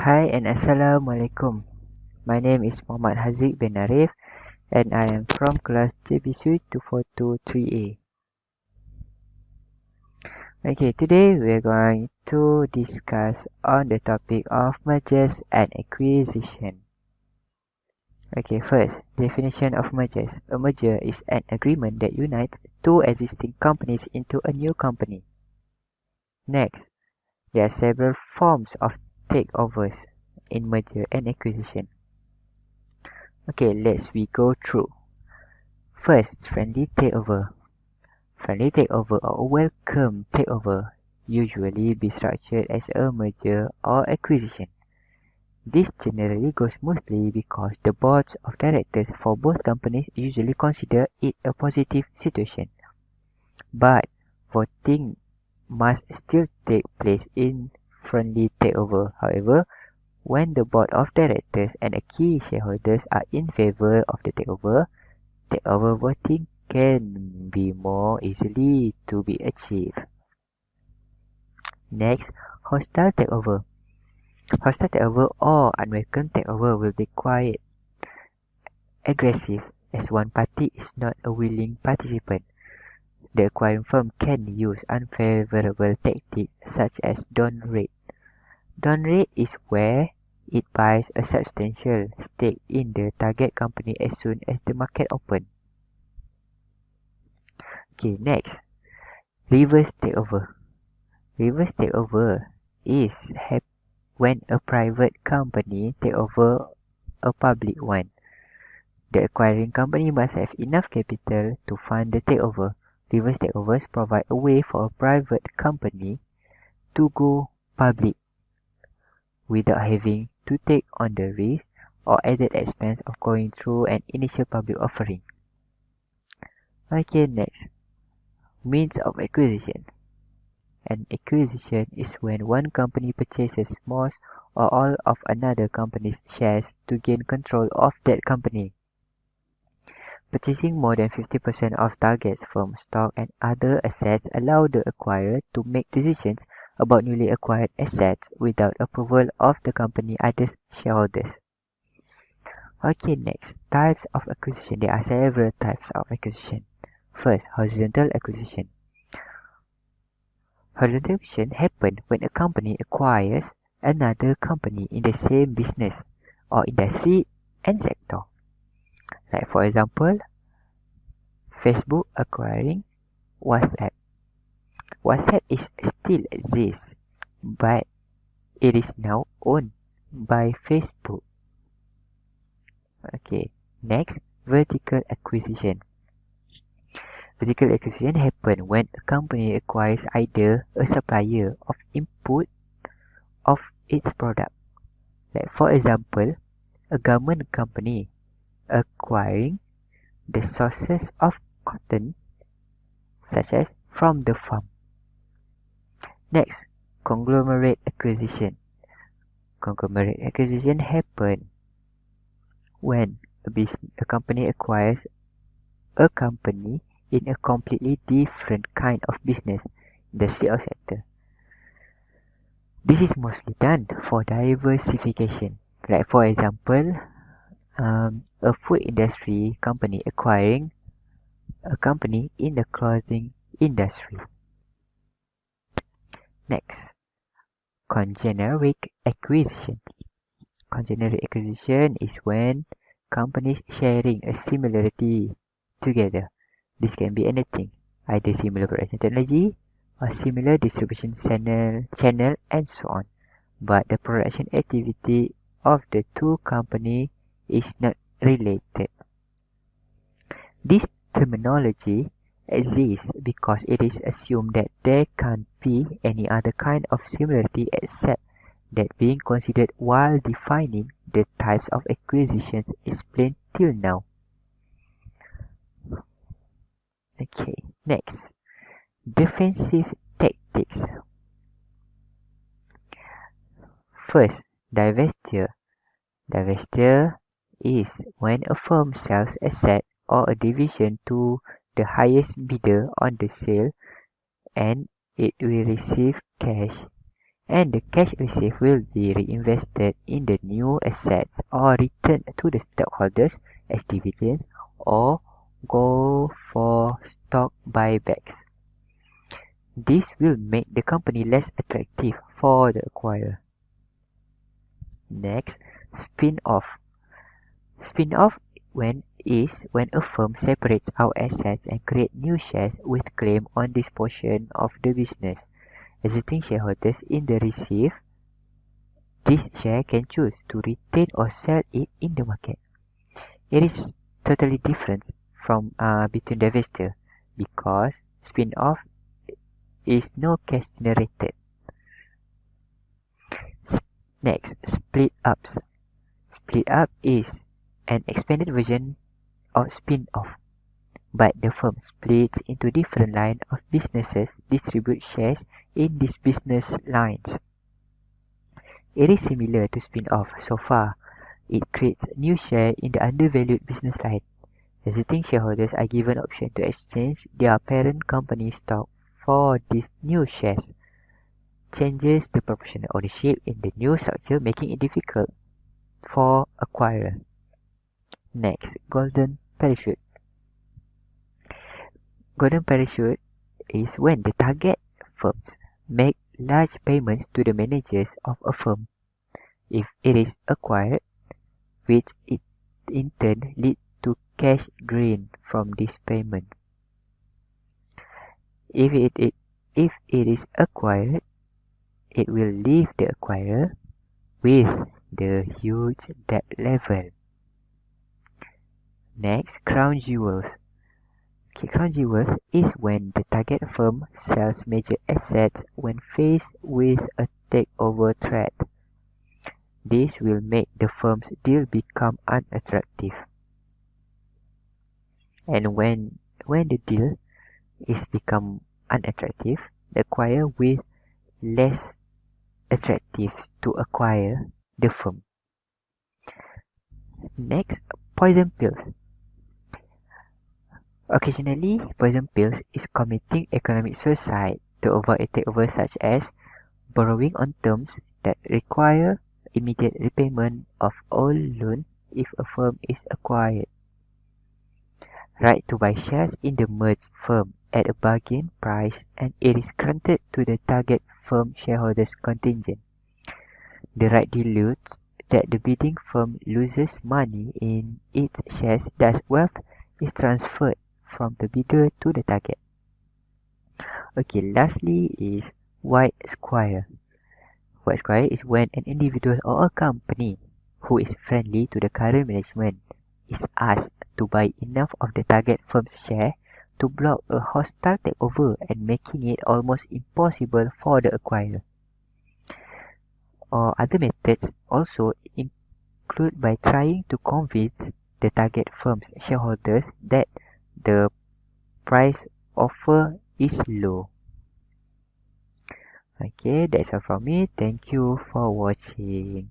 Hi and Assalamualaikum. My name is Muhammad Haziq bin Arif and I am from class JBC 2423A. Okay, today we are going to discuss on the topic of mergers and acquisition. Okay, first, definition of mergers. A merger is an agreement that unites two existing companies into a new company. Next, there are several forms of takeovers in merger and acquisition. Okay, let's go through. First, friendly takeover. Friendly takeover or welcome takeover usually be structured as a merger or acquisition. This generally goes smoothly because the boards of directors for both companies usually consider it a positive situation. But voting must still take place in friendly takeover. However, when the board of directors and the key shareholders are in favor of the takeover voting can be more easily to be achieved. Next, hostile takeover. Hostile takeover or unwelcome takeover will be quite aggressive as one party is not a willing participant. The acquiring firm can use unfavorable tactics such as downgrade. Downgrade is where it buys a substantial stake in the target company as soon as the market opens. Okay, next, reverse takeover. Reverse takeover is when a private company takes over a public one. The acquiring company must have enough capital to fund the takeover. Reverse takeovers provide a way for a private company to go public without having to take on the risk or added expense of going through an initial public offering. Okay, next, means of acquisition. An acquisition is when one company purchases most or all of another company's shares to gain control of that company. Purchasing more than 50% of target's firm stock and other assets allow the acquirer to make decisions about newly acquired assets without approval of the company's other shareholders. Okay, next, types of acquisition. There are several types of acquisition. First, horizontal acquisition. Horizontal acquisition happens when a company acquires another company in the same business or industry and sector. Like for example, Facebook acquiring WhatsApp. WhatsApp is still exists, but it is now owned by Facebook. Okay, next, vertical acquisition. Vertical acquisition happens when a company acquires either a supplier of input of its product. Like for example, a garment company acquiring the sources of cotton such as from the farm. Next, conglomerate acquisition. Conglomerate acquisition happens when a company acquires a company in a completely different kind of business, industry or sector. This is mostly done for diversification. Like for example, a food industry company acquiring a company in the clothing industry. Next, congeneric acquisition. Congeneric acquisition is when companies sharing a similarity together. This can be anything, either similar production technology or similar distribution channel and so on. But the production activity of the two companies is not related. This terminology exists because it is assumed that there can't be any other kind of similarity except that being considered while defining the types of acquisitions explained till now. Okay, next, defensive tactics. First, divestiture. Divestiture is when a firm sells asset or a division to the highest bidder on the sale and it will receive cash and the cash received will be reinvested in the new assets or returned to the stockholders as dividends or go for stock buybacks. This will make the company less attractive for the acquirer. Next, spin-off. Spin-off is when a firm separates out assets and creates new shares with claim on this portion of the business. Existing shareholders in the receive this share can choose to retain or sell it in the market. It is totally different from between divestiture because spin-off is no cash generated. Next, split-ups. Split-up is an expanded version of spin-off, but the firm splits into different lines of businesses, distribute shares in these business lines. It is similar to spin-off so far. It creates new share in the undervalued business line. Existing shareholders are given option to exchange their parent company stock for these new shares. Changes the proportional ownership in the new structure, making it difficult for acquirer. Next, golden parachute. Golden parachute is when the target firms make large payments to the managers of a firm if it is acquired, which it in turn leads to cash drain from this payment. If it is acquired, it will leave the acquirer with the huge debt level. Next, crown jewels. Crown jewels is when the target firm sells major assets when faced with a takeover threat. This will make the firm's deal become unattractive. And when the deal is become unattractive, the acquirer will less attractive to acquire the firm. Next, poison pills. Occasionally, poison pills is committing economic suicide to avoid a takeover, such as borrowing on terms that require immediate repayment of all loan if a firm is acquired. Right to buy shares in the merged firm at a bargain price, and it is granted to the target firm shareholders contingent. The right dilutes that the bidding firm loses money in its shares, thus wealth is transferred from the bidder to the target. Okay, lastly is white square. White square is when an individual or a company who is friendly to the current management is asked to buy enough of the target firm's share to block a hostile takeover and making it almost impossible for the acquirer. Or other methods also include by trying to convince the target firm's shareholders that the price offer is low. Okay, that's all from me. Thank you for watching.